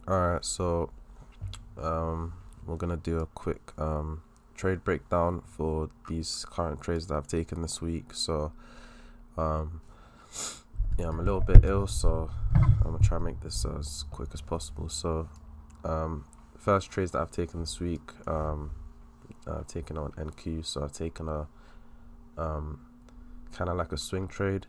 Alright, so we're gonna do a quick trade breakdown for these current trades that I've taken this week. So um, yeah, I'm a little bit ill, so I'm gonna try and make this as quick as possible. So first trades that I've taken this week, I've taken on NQ. So I've taken a kind of like a swing trade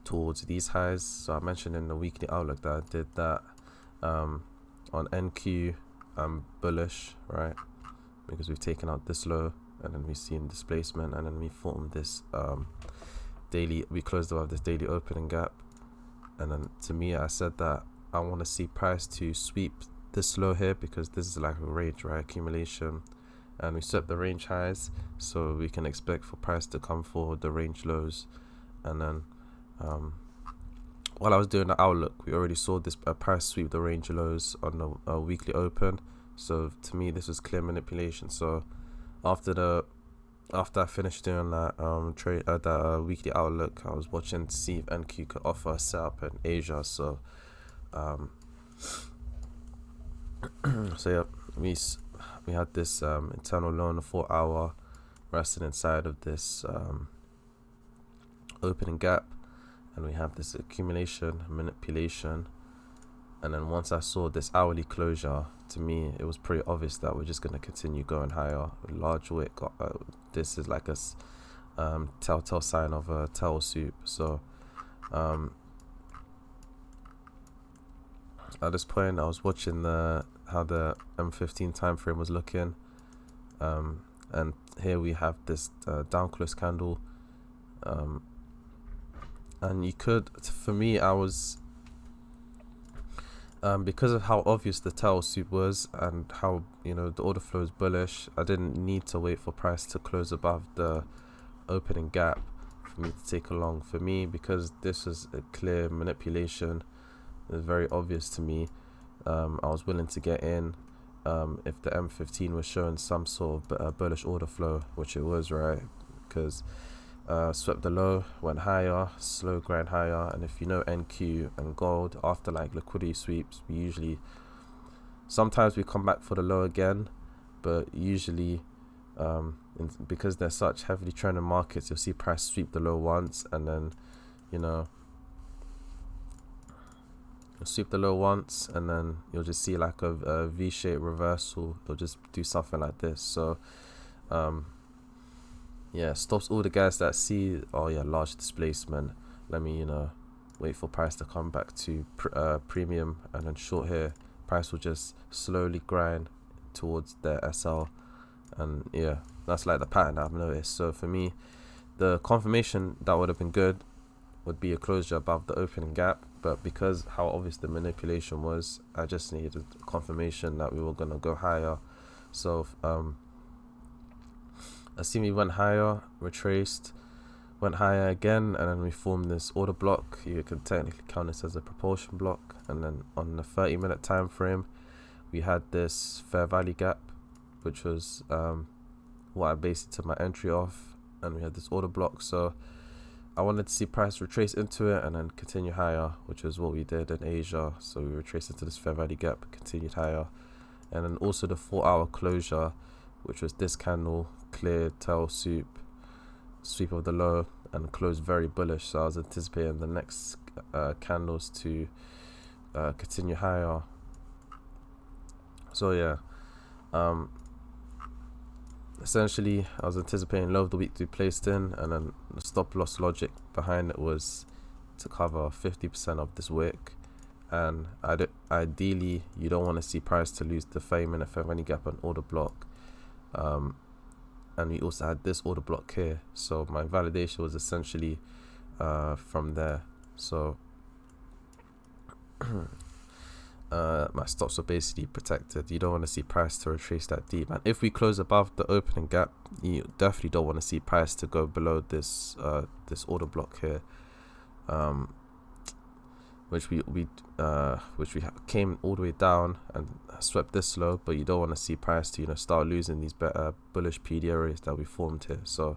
towards these highs. So I mentioned in the weekly outlook that I did that. On NQ, I'm bullish, right? Because we've taken out this low, and then we've seen displacement, and then we formed this daily. We closed above this daily opening gap, and then to me, I said that I want to see price to sweep this low here because this is like a range, right? Accumulation, and we set the range highs, so we can expect for price to come for the range lows, and then while I was doing the outlook, we already saw this price sweep the range lows on the weekly open. So to me, this was clear manipulation. So after I finished doing that weekly outlook, I was watching to see if NQ could offer a setup in Asia. So so yeah, we had this internal low on the 4 hour resting inside of this opening gap, and we have this accumulation manipulation. And then once I saw this hourly closure, to me it was pretty obvious that we're just going to continue going higher. Large wick, this is like a telltale sign of a tail soup. So at this point I was watching how the M15 time frame was looking, and here we have this down close candle, and you could, for me, I was because of how obvious the tail soup was and how the order flow is bullish, I didn't need to wait for price to close above the opening gap for me to take a long. For me, because this was a clear manipulation, it was very obvious to me. I was willing to get in if the M15 was showing some sort of bullish order flow, which it was, right? Because swept the low, went higher, slow grind higher. And if you know NQ and gold, after like liquidity sweeps, sometimes we come back for the low again, but usually because they're such heavily trending markets, you'll see price sweep the low once, and then you'll sweep the low once, and then you'll just see like a V-shaped reversal. They'll just do something like this. So yeah, stops all the guys that see, oh yeah, large displacement, let me wait for price to come back to premium, and then short here, price will just slowly grind towards their SL. And yeah, that's like the pattern I've noticed. So for me, the confirmation that would have been good would be a closure above the opening gap, but because how obvious the manipulation was, I just needed confirmation that we were going to go higher. So I see we went higher, retraced, went higher again, and then we formed this order block. You can technically count this as a propulsion block. And then on the 30-minute time frame, we had this fair value gap, which was what I based it to my entry off, and we had this order block. So I wanted to see price retrace into it and then continue higher, which is what we did in Asia. So we retraced into this fair value gap, continued higher, and then also the 4-hour closure, which was this candle, clear tail sweep of the low, and closed very bullish. So I was anticipating the next candles to continue higher. So yeah, essentially I was anticipating low of the week to be placed in, and then the stop loss logic behind it was to cover 50% of this wick. And ideally you don't want to see price to lose the 30-minute fair value gap and order block. And we also had this order block here, so my validation was essentially from there. So my stops were basically protected. You don't want to see price to retrace that deep, and if we close above the opening gap, you definitely don't want to see price to go below this order block here, which we came all the way down and swept this low. But you don't want to see price to start losing these better bullish PD areas that we formed here. So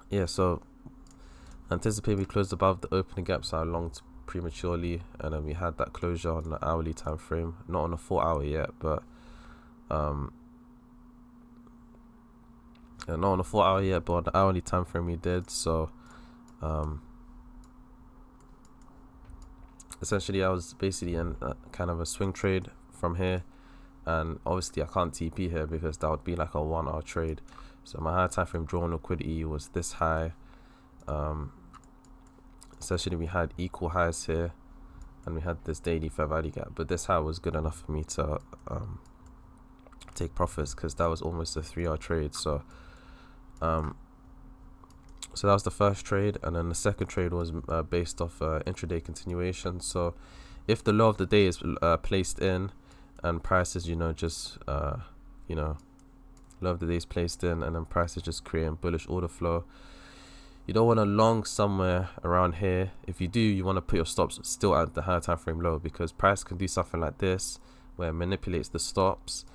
yeah, so anticipate we closed above the opening gap, so I longed prematurely, and then we had that closure on the hourly time frame, not on the 4 hour yet, but not on the 4 hour yet, but on the hourly time frame we did. So essentially I was basically in kind of a swing trade from here, and obviously I can't TP here because that would be like a 1 hour trade. So my high time frame drawn liquidity was this high. Essentially we had equal highs here, and we had this daily fair value gap, but this high was good enough for me to take profits because that was almost a 3 hour trade. So so that was the first trade, and then the second trade was based off intraday continuation. So if the low of the day is placed in, and prices, just low of the day is placed in, and then prices just creating bullish order flow, you don't want to long somewhere around here. If you do, you want to put your stops still at the higher time frame low, because price can do something like this where it manipulates the stops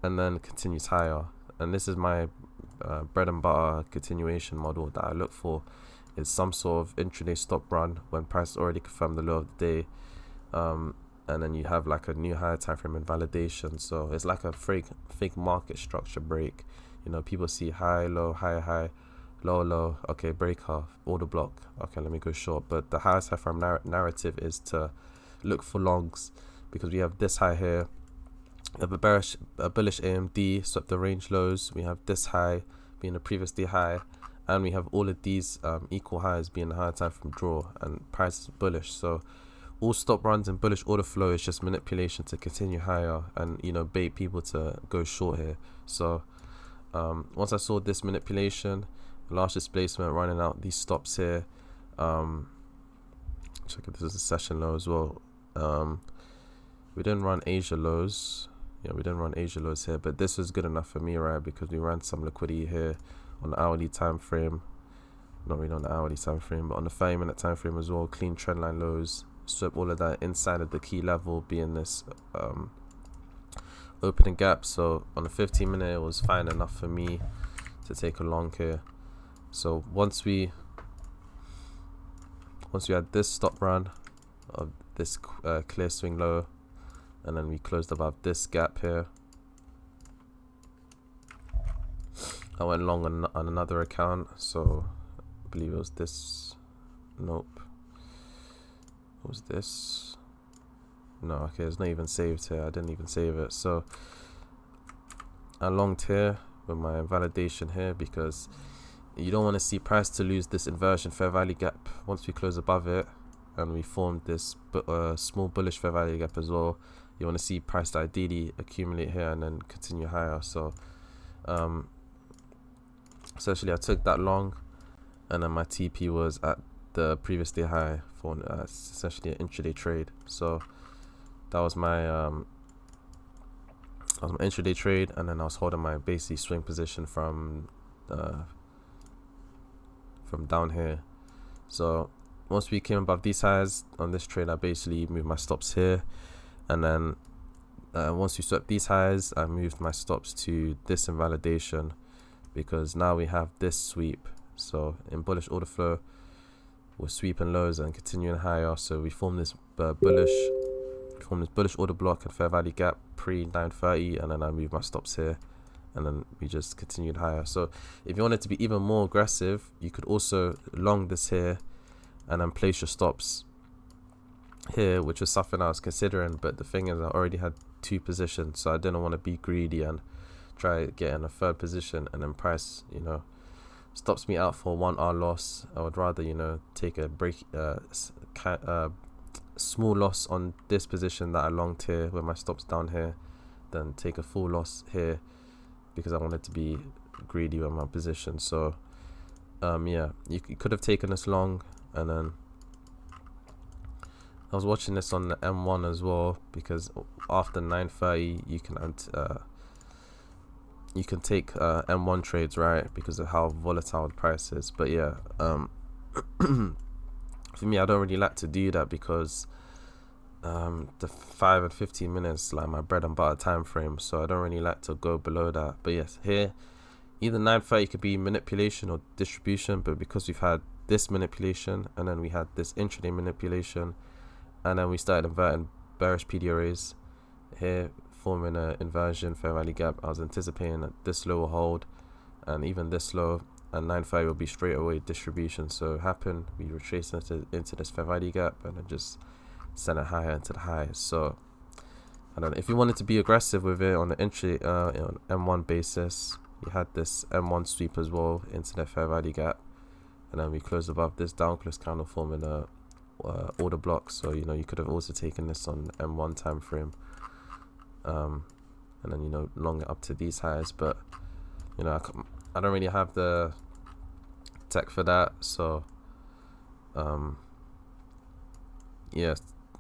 and then continues higher. And this is my bread and butter continuation model that I look for, is some sort of intraday stop run when price already confirmed the low of the day, and then you have like a new higher time frame invalidation. So it's like a fake market structure break. People see high, low, high, high, low, low, okay, break off, order block, okay, let me go short. But the highest time frame narrative is to look for longs, because we have this high here, we have a bullish AMD, swept the range lows, we have this high being the previous day high, and we have all of these equal highs being the higher time from draw, and price is bullish. So all stop runs and bullish order flow is just manipulation to continue higher and bait people to go short here. So once I saw this manipulation, large displacement, running out these stops here, check if this is a session low as well. We didn't run Asia lows. We didn't run Asia lows here, but this was good enough for me, right? Because we ran some liquidity here on the hourly time frame, not really on the hourly time frame, but on the 30-minute time frame as well. Clean trendline lows, swept all of that inside of the key level, being this opening gap. So on the 15-minute, it was fine enough for me to take a long here. So once we had this stop run of this clear swing low, and then we closed above this gap here, I went long on another account. So I believe it was this. Nope. What was this? No, okay, it's not even saved here. I didn't even save it. So I longed here with my validation here, because you don't want to see price to lose this inversion fair value gap once we close above it, and we formed this small bullish fair value gap as well. You want to see price to ideally accumulate here and then continue higher. So essentially I took that long, and then my TP was at the previous day high for essentially an intraday trade. So that was my intraday trade, and then I was holding my basically swing position from down here. So once we came above these highs on this trade, I basically moved my stops here, and then once we swept these highs, I moved my stops to this invalidation, because now we have this sweep. So in bullish order flow, we're sweeping lows and continuing higher. So we formed this bullish order block and fair value gap pre 9:30, and then I moved my stops here, and then we just continued higher. So if you wanted to be even more aggressive, you could also long this here and then place your stops here, which was something I was considering. But the thing is, I already had 2 positions, so I didn't want to be greedy and try get in a 3rd position, and then price stops me out for a 1 hour loss. I would rather take a break, small loss on this position that I longed here with my stops down here, than take a full loss here, because I wanted to be greedy with my position. So yeah, you could have taken this long. And then I was watching this on the M1 as well, because after 9:30 you can take M1 trades, right, because of how volatile the price is. But yeah, for me, I don't really like to do that, because the 5 and 15 minutes like my bread and butter time frame, so I don't really like to go below that. But yes, here either 9:30 could be manipulation or distribution, but because we've had this manipulation, and then we had this intraday manipulation, and then we started inverting bearish PD arrays here, forming an inversion fair value gap. I was anticipating that this low will hold, and even this low, and 9.5 will be straight away distribution. So it happened, we retraced into this fair value gap, and then just sent it higher into the highs. So I don't know, if you wanted to be aggressive with it on the entry on M1 basis, you had this M1 sweep as well into the fair value gap, and then we closed above this down close candle, forming a order block. So you could have also taken this on M1 time frame, and then long it up to these highs, but I don't really have the tech for that. So yeah,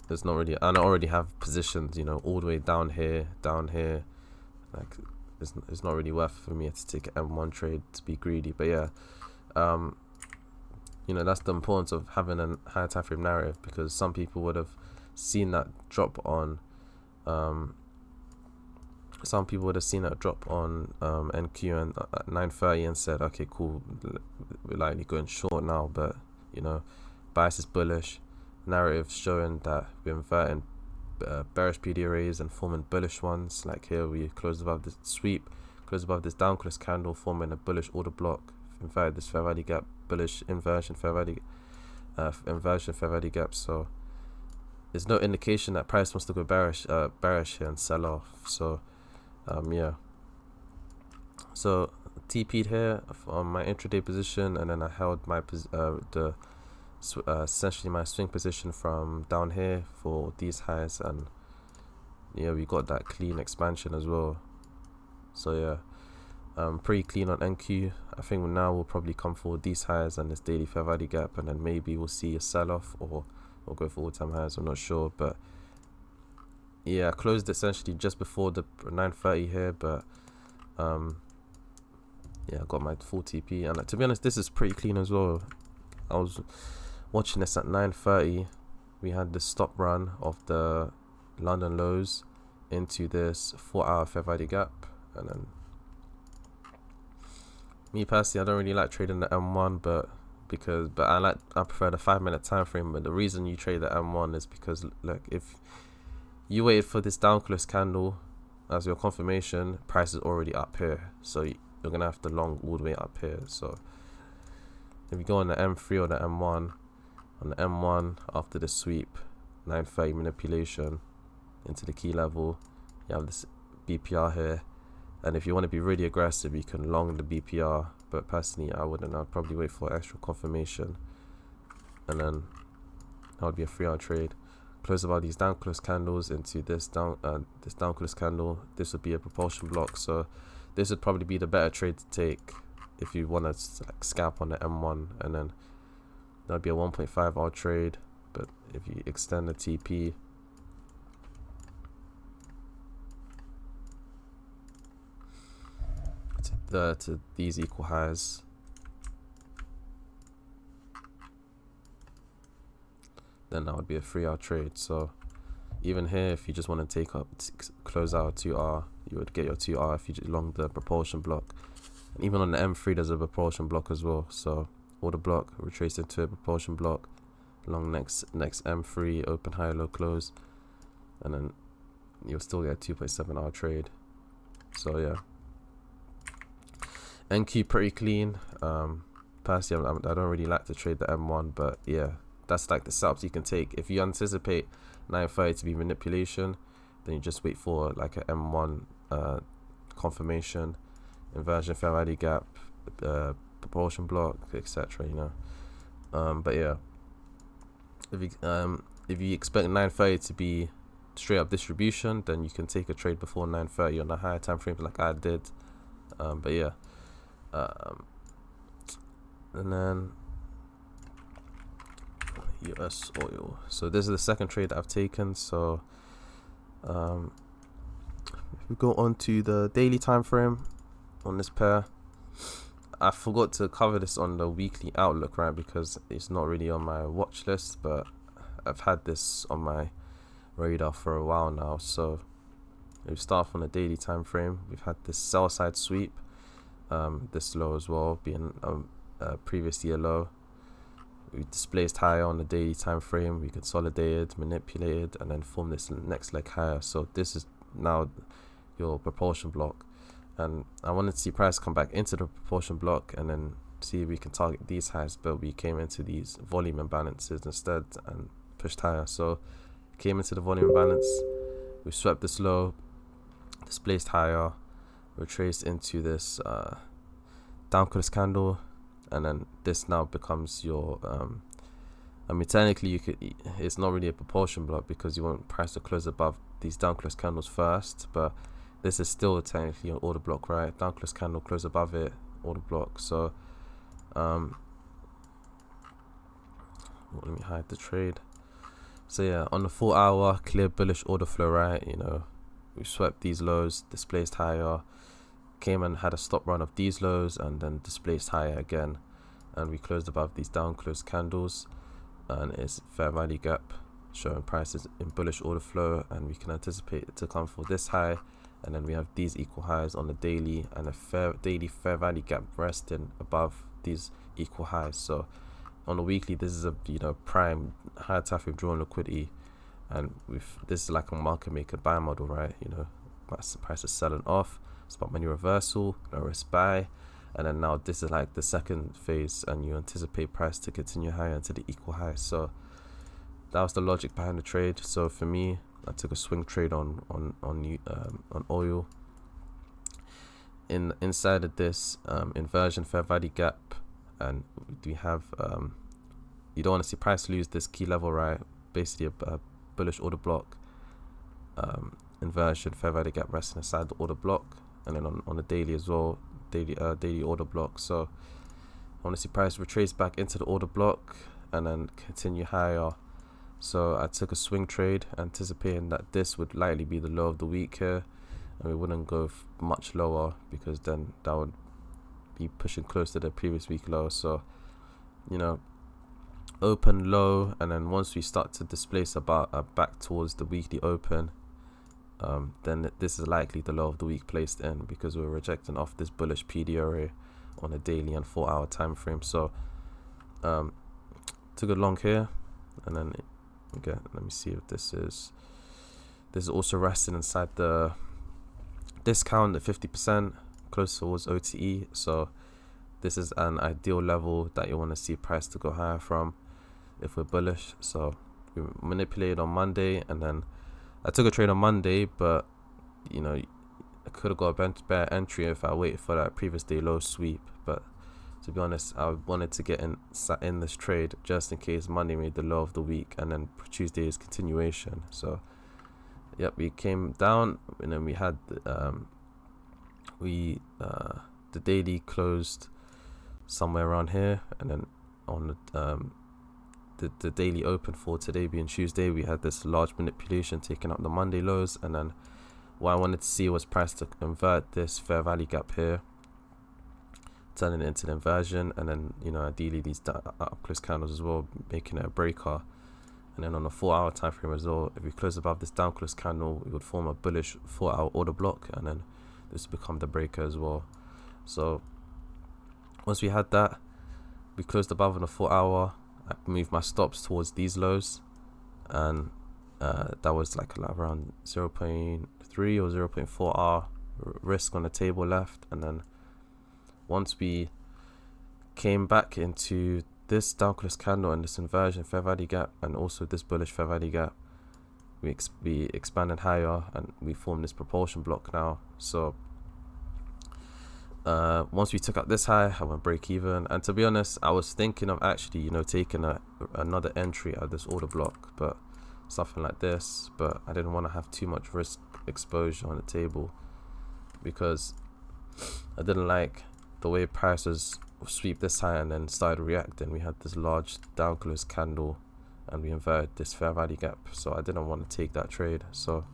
there's not really, and I already have positions all the way down here, like it's not really worth for me to take an M1 trade to be greedy. But yeah, that's the importance of having a higher time frame narrative, because some people would have seen that drop on NQ and at 9:30 and said, okay, cool, we're likely going short now, but bias is bullish. Narrative showing that we're inverting bearish PD arrays and forming bullish ones. Like here, we closed above this sweep, closed above this down close candle, forming a bullish order block, inverted this fair value gap, bullish inversion fair value gap. So there's no indication that price wants to go bearish here and sell off. So yeah, so TP'd here on my intraday position, and then I held my essentially my swing position from down here for these highs, and we got that clean expansion as well. So yeah, pretty clean on NQ. I think now we'll probably come for these highs and this daily fair value gap, and then maybe we'll see a sell-off, or we'll go for all-time highs. I'm not sure, but yeah, I closed essentially just before the 9:30 here, but yeah, I got my full TP, and to be honest, this is pretty clean as well. I was watching this at 9:30. We had the stop run of the London lows into this 4-hour fair value gap, and then me personally, I don't really like trading the M1, but I prefer the 5-minute time frame. But the reason you trade the M1 is because, look, if you waited for this down close candle as your confirmation, price is already up here, so you're gonna have to long all the way up here. So if you go on the M3 or the M1, on the M1 after the sweep, 9:30 manipulation into the key level, you have this BPR here, and if you want to be really aggressive, you can long the BPR, but personally I wouldn't. I'd probably wait for extra confirmation, and then that would be a 3-hour trade. Close about these down close candles into this down close candle. This would be a propulsion block, so this would probably be the better trade to take if you want to scalp on the M1, and then that would be a 1.5-hour trade. But if you extend the TP to these equal highs, then that would be a 3-hour trade. So even here, if you just want to close out 2R, you would get your 2R if you long the propulsion block. And even on the M3, there's a propulsion block as well. So order block, retrace into a propulsion block, long next M3, open high, low close, and then you'll still get a 2.7-hour trade. So yeah, NQ pretty clean. Personally, I don't really like to trade the M1, but yeah, that's like the setups you can take. If you anticipate 9:30 to be manipulation, then you just wait for like a M1 confirmation, inversion fair value gap, propulsion block, etc. But yeah, if you expect 9:30 to be straight up distribution, then you can take a trade before 9:30 on the higher time frames like I did. But yeah, and then USOIL. So this is the second trade that I've taken. So if we go on to the daily time frame on this pair, I forgot to cover this on the weekly outlook, right, because it's not really on my watch list, but I've had this on my radar for a while now. So we start on the daily time frame. We've had this sell side sweep, this low as well being previously a low, we displaced higher on the daily time frame, we consolidated, manipulated, and then formed this next leg higher. So this is now your propulsion block, and I wanted to see price come back into the propulsion block and then see if we can target these highs, but we came into these volume imbalances instead and pushed higher. So came into the volume imbalance, we swept this low, displaced higher, retraced into this down close candle, and then this now becomes your I mean, technically you could, it's not really a propulsion block because you want price to close above these down close candles first, but this is still technically an order block, right? Down close candle, close above it, order block. So let me hide the trade. So yeah, on the 4 hour, clear bullish order flow, right? You know, we swept these lows, displaced higher, came and had a stop run of these lows, and then displaced higher again, and we closed above these down close candles, and it's fair value gap showing prices in bullish order flow, and we can anticipate it to come for this high, and then we have these equal highs on the daily, and a daily fair value gap resting above these equal highs. So on the weekly, this is a, you know, prime high traffic drawn liquidity, and this is like a market maker buy model, right? You know, price is selling off, spot money reversal, no risk buy, and then now this is like the second phase, and you anticipate price to continue higher into the equal high. So that was the logic behind the trade. So for me, I took a swing trade on oil. Inside of this inversion fair value gap, and we have you don't want to see price lose this key level, right? Basically a bullish order block, inversion fair value gap resting inside the order block, and then on the daily as well, daily order block. So I want to see price retrace back into the order block and then continue higher. So I took a swing trade, anticipating that this would likely be the low of the week here, and we wouldn't go much lower because then that would be pushing close to the previous week low. So, you know, open low, and then once we start to displace about back towards the weekly open, then this is likely the low of the week placed in, because we're rejecting off this bullish PD array on a daily and 4 hour time frame. So took a long here, and then again, let me see if this is also resting inside the discount at 50%, close towards OTE. So this is an ideal level that you want to see price to go higher from if we're bullish. So we manipulated on Monday, and then I took a trade on Monday, but you know, I could have got a better entry if I waited for that previous day low sweep. But to be honest, I wanted to get in this trade just in case Monday made the low of the week, and then Tuesday is continuation. So yep, we came down, and then we had the daily closed somewhere around here, and then on the daily open for today being Tuesday, we had this large manipulation taking out the Monday lows, and then what I wanted to see was price to convert this fair value gap here, turning it into an inversion, and then, you know, ideally these up close candles as well, making it a breaker. And then on a 4 hour time frame as well, if we close above this down close candle, we would form a bullish 4 hour order block, and then this would become the breaker as well. So once we had that, we closed above on a 4 hour. I moved my stops towards these lows, and that was like around 0.3 or 0.4 R risk on the table left. And then once we came back into this down close candle and this inversion fair value gap, and also this bullish fair value gap, we expanded higher, and we formed this propulsion block now. So once we took out this high, I went break even. And to be honest, I was thinking of actually, you know, taking another entry out of this order block, but something like this, but I didn't want to have too much risk exposure on the table, because I didn't like the way prices sweep this high and then started reacting. We had this large down close candle, and we inverted this fair value gap, so I didn't want to take that trade. So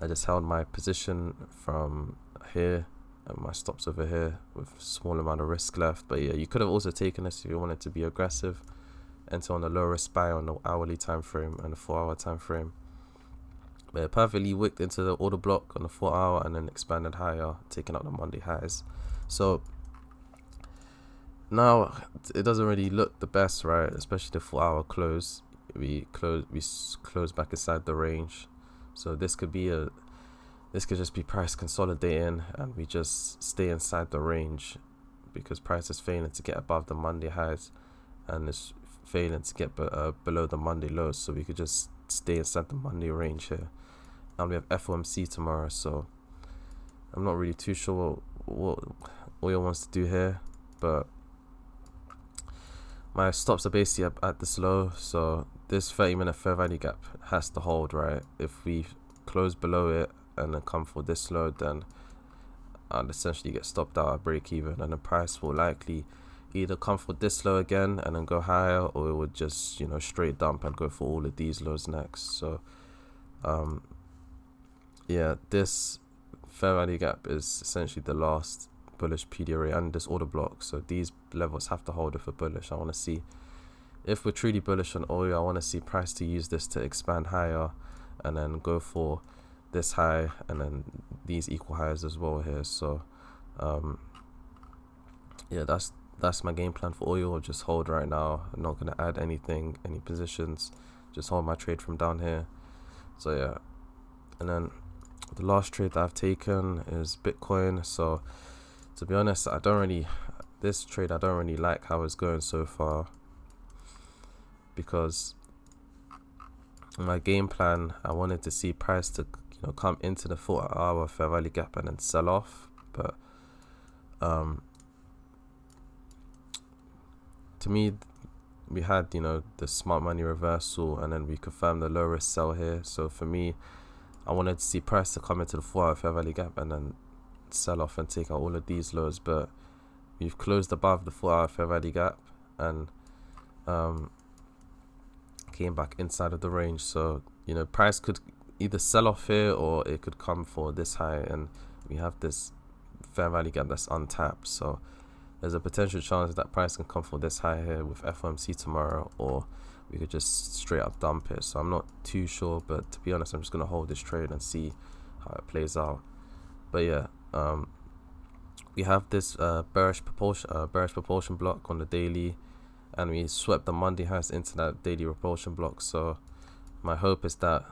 I just held my position from here and my stops over here with a small amount of risk left. But yeah, you could have also taken this if you wanted to be aggressive, enter on a low risk buy on the hourly time frame and the 4 hour time frame. But it perfectly wicked into the order block on the 4 hour, and then expanded higher, taking out the Monday highs. So now it doesn't really look the best, right? Especially the 4 hour close. We close back inside the range, so this could just be price consolidating, and we just stay inside the range because price is failing to get above the Monday highs, and it's failing to get below the Monday lows. So we could just stay inside the Monday range here. And we have FOMC tomorrow, so I'm not really too sure what oil wants to do here, but my stops are basically at this low, so this 30-minute fair value gap has to hold, right? If we close below it and then come for this low, then I'd essentially get stopped out at break even, and the price will likely either come for this low again and then go higher, or it would just, you know, straight dump and go for all of these lows next. So yeah, this fair value gap is essentially the last bullish PDRA and this order block, so these levels have to hold if we're bullish. I want to see, if we're truly bullish on oil, I want to see price to use this to expand higher and then go for this high and then these equal highs as well here. So yeah, that's my game plan for oil. Just hold right now. I'm not going to add any positions, just hold my trade from down here. So yeah, and then the last trade that I've taken is Bitcoin. So to be honest, this trade I don't really like how it's going so far, because my game plan, I wanted to see price to, you know, come into the 4 hour fair value gap and then sell off, but to me, we had, you know, the smart money reversal, and then we confirmed the low risk sell here. So for me, I wanted to see price to come into the 4 hour fair value gap and then sell off and take out all of these lows, but we've closed above the 4 hour fair value gap and came back inside of the range. So, you know, price could either sell off here or it could come for this high, and we have this fair value gap that's untapped. So there's a potential chance that price can come for this high here with FOMC tomorrow, or we could just straight up dump it. So I'm not too sure, but to be honest, I'm just gonna hold this trade and see how it plays out. But yeah, we have this bearish propulsion block on the daily, and we swept the Monday highs into that daily propulsion block. So my hope is that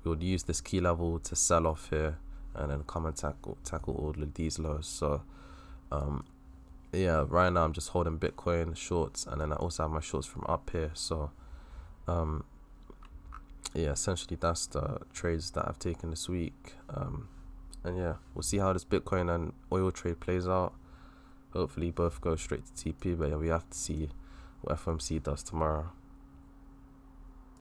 we would use this key level to sell off here and then come and tackle all of these lows. So yeah, right now I'm just holding Bitcoin shorts, and then I also have my shorts from up here. So yeah, essentially that's the trades that I've taken this week. And yeah, we'll see how this Bitcoin and oil trade plays out. Hopefully both go straight to TP, but yeah, we have to see what FOMC does tomorrow.